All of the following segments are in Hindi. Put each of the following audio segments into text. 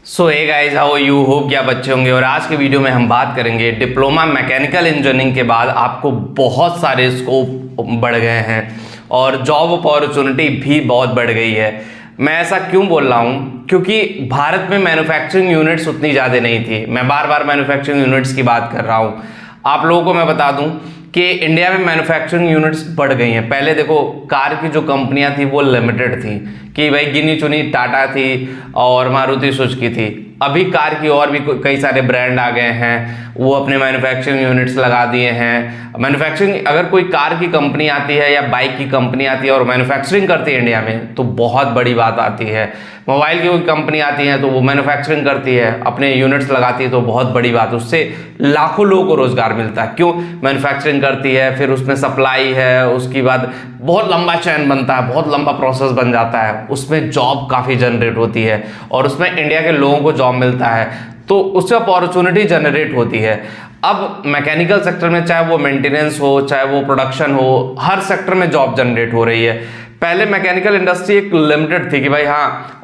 So hey guys, how you hope कि आप अच्छे होंगे। और आज के वीडियो में हम बात करेंगे डिप्लोमा मैकेनिकल इंजीनियरिंग के बाद आपको बहुत सारे स्कोप बढ़ गए हैं और जॉब अपॉर्चुनिटी भी बहुत बढ़ गई है। मैं ऐसा क्यों बोल रहा हूँ? क्योंकि भारत में मैन्युफैक्चरिंग यूनिट्स उतनी ज़्यादा नहीं थी। मैं बार बार मैन्युफैक्चरिंग यूनिट्स की बात कर रहा हूँ। आप लोगों को मैं बता दूं कि इंडिया में मैन्युफैक्चरिंग यूनिट्स बढ़ गई हैं। पहले देखो, कार की जो कंपनियां थी वो लिमिटेड थी कि भाई गिनी चुनी टाटा थी और मारुति सुजुकी थी। अभी कार की और भी कई सारे ब्रांड आ गए हैं, वो अपने मैन्युफैक्चरिंग यूनिट्स लगा दिए हैं। मैन्युफैक्चरिंग, अगर कोई कार की कंपनी आती है या बाइक की कंपनी आती है और मैन्युफैक्चरिंग करती है इंडिया में, तो बहुत बड़ी बात आती है। मोबाइल की कोई कंपनी आती है तो वो मैन्युफैक्चरिंग करती है, अपने यूनिट्स लगाती है, तो बहुत बड़ी बात, उससे लाखों लोगों को रोजगार मिलता है। क्यों? मैन्युफैक्चरिंग करती है, फिर उसमें सप्लाई है, उसके बाद बहुत लंबा चैन बनता है, बहुत लंबा प्रोसेस बन जाता है, उसमें जॉब काफ़ी जनरेट होती है और उसमें इंडिया के लोगों को जॉब मिलता है, तो उससे अपॉर्चुनिटी जनरेट होती है। अब मैकेनिकल सेक्टर में, चाहे वो मेंटेनेंस हो, चाहे वो प्रोडक्शन हो, हर सेक्टर में जॉब जनरेट हो रही है। पहले मैकेनिकल इंडस्ट्री एक लिमिटेड थी कि भाई हाँ,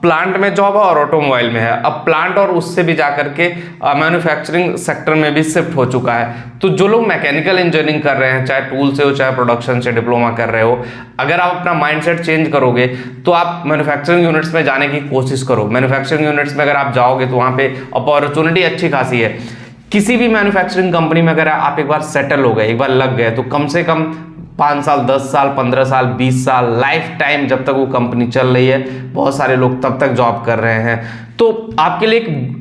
प्लांट में जॉब है और ऑटोमोबाइल में है। अब प्लांट और उससे भी जाकर के मैन्युफैक्चरिंग सेक्टर में भी शिफ्ट हो चुका है। तो जो लोग मैकेनिकल इंजीनियरिंग कर रहे हैं, चाहे टूल से हो चाहे प्रोडक्शन से डिप्लोमा कर रहे हो, अगर आप अपना माइंडसेट चेंज करोगे तो आप मैन्युफैक्चरिंग यूनिट्स में जाने की कोशिश करो। मैन्युफैक्चरिंग यूनिट्स में अगर आप जाओगे तो वहाँ पे अपॉर्चुनिटी अच्छी खासी है। किसी भी मैन्युफैक्चरिंग कंपनी में अगर आप एक बार सेटल हो गए, एक बार लग गए, तो कम से कम 5 साल, 10 साल, 15 साल, 20 साल, लाइफ टाइम जब तक वो कंपनी चल रही है, बहुत सारे लोग तब तक जॉब कर रहे हैं। तो आपके लिए एक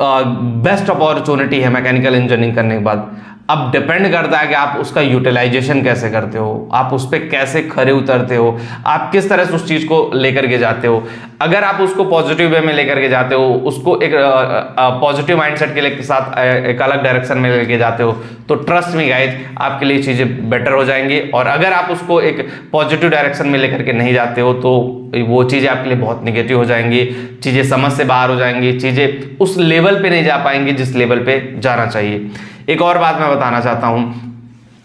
बेस्ट अपॉर्चुनिटी है मैकेनिकल इंजीनियरिंग करने के बाद। अब डिपेंड करता है कि आप उसका यूटिलाइजेशन कैसे करते हो, आप उस पर कैसे खरे उतरते हो, आप किस तरह से उस चीज़ को लेकर के जाते हो। अगर आप उसको पॉजिटिव वे में लेकर के जाते हो, उसको एक पॉजिटिव माइंडसेट के साथ एक अलग डायरेक्शन में लेके जाते हो, तो ट्रस्ट मी गाइज, आपके लिए चीज़ें बेटर हो जाएंगी। और अगर आप उसको एक पॉजिटिव डायरेक्शन में लेकर के नहीं जाते हो, तो वो चीज़ें आपके लिए बहुत नेगेटिव हो जाएंगी, चीज़ें समझ से बाहर हो जाएंगी, चीज़ें उस लेवल पे नहीं जा पाएंगी जिस लेवल पे जाना चाहिए। एक और बात मैं बताना चाहता हूँ,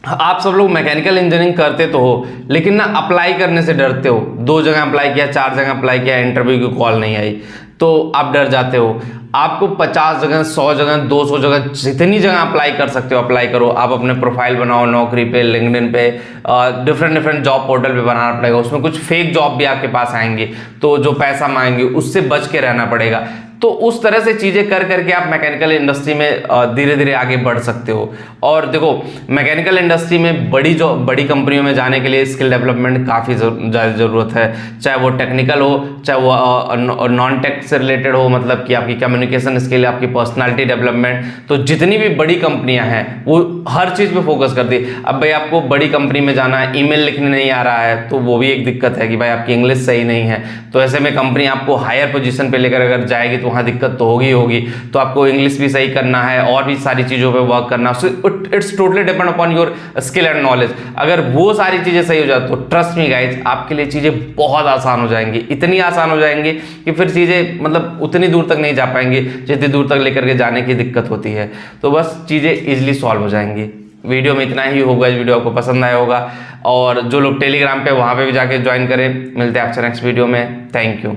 आप सब लोग मैकेनिकल इंजीनियरिंग करते तो हो, लेकिन ना अप्लाई करने से डरते हो। 2 जगह अप्लाई किया, 4 जगह अप्लाई किया, इंटरव्यू की कॉल नहीं आई, तो आप डर जाते हो। आपको 50 जगह, 100 जगह, 200 जगह, जितनी जगह अप्लाई कर सकते हो अप्लाई करो। आप अपने प्रोफाइल बनाओ, नौकरी पे, लिंक्डइन पे, डिफरेंट जॉब पोर्टल पे बनाना पड़ेगा। उसमें कुछ फेक जॉब भी आपके पास आएंगे, तो जो पैसा मांगेंगे उससे बच के रहना पड़ेगा। तो उस तरह से चीज़ें कर करके आप मैकेनिकल इंडस्ट्री में धीरे धीरे आगे बढ़ सकते हो। और देखो, मैकेनिकल इंडस्ट्री में बड़ी कंपनियों में जाने के लिए स्किल डेवलपमेंट काफ़ी ज़्यादा ज़रूरत है। चाहे वो टेक्निकल हो, चाहे वो नॉन टेक से रिलेटेड हो, मतलब कि आपकी कम्युनिकेशन स्किल, आपकी पर्सनालिटी डेवलपमेंट। तो जितनी भी बड़ी कंपनियां हैं वो हर चीज़ पे फोकस करती है। अब भाई आपको बड़ी कंपनी में जाना है, ईमेल लिखने नहीं आ रहा है, तो वो भी एक दिक्कत है कि भाई आपकी इंग्लिश सही नहीं है। तो ऐसे में कंपनी आपको हायर पोजीशन पे लेकर अगर जाएगी तो वहाँ दिक्कत तो होगी। तो आपको इंग्लिश भी सही करना है और भी सारी चीज़ों पे वर्क करना। It's totally depend upon your skill and knowledge. अगर वो सारी चीज़ें सही हो जाए तो ट्रस्ट मी गाइज, आपके लिए चीज़ें बहुत आसान हो जाएंगी, इतनी आसान हो जाएंगी कि फिर चीज़ें मतलब उतनी दूर तक नहीं जा पाएंगे जितनी दूर तक लेकर के जाने की दिक्कत होती है। तो बस चीज़ें इजीली सॉल्व हो जाएंगी। वीडियो में इतना ही होगा। इस वीडियो आपको पसंद आया होगा, और जो लोग टेलीग्राम पे, वहाँ पे भी जाके ज्वाइन करें। मिलते हैं आपसे नेक्स्ट वीडियो में। Thank you.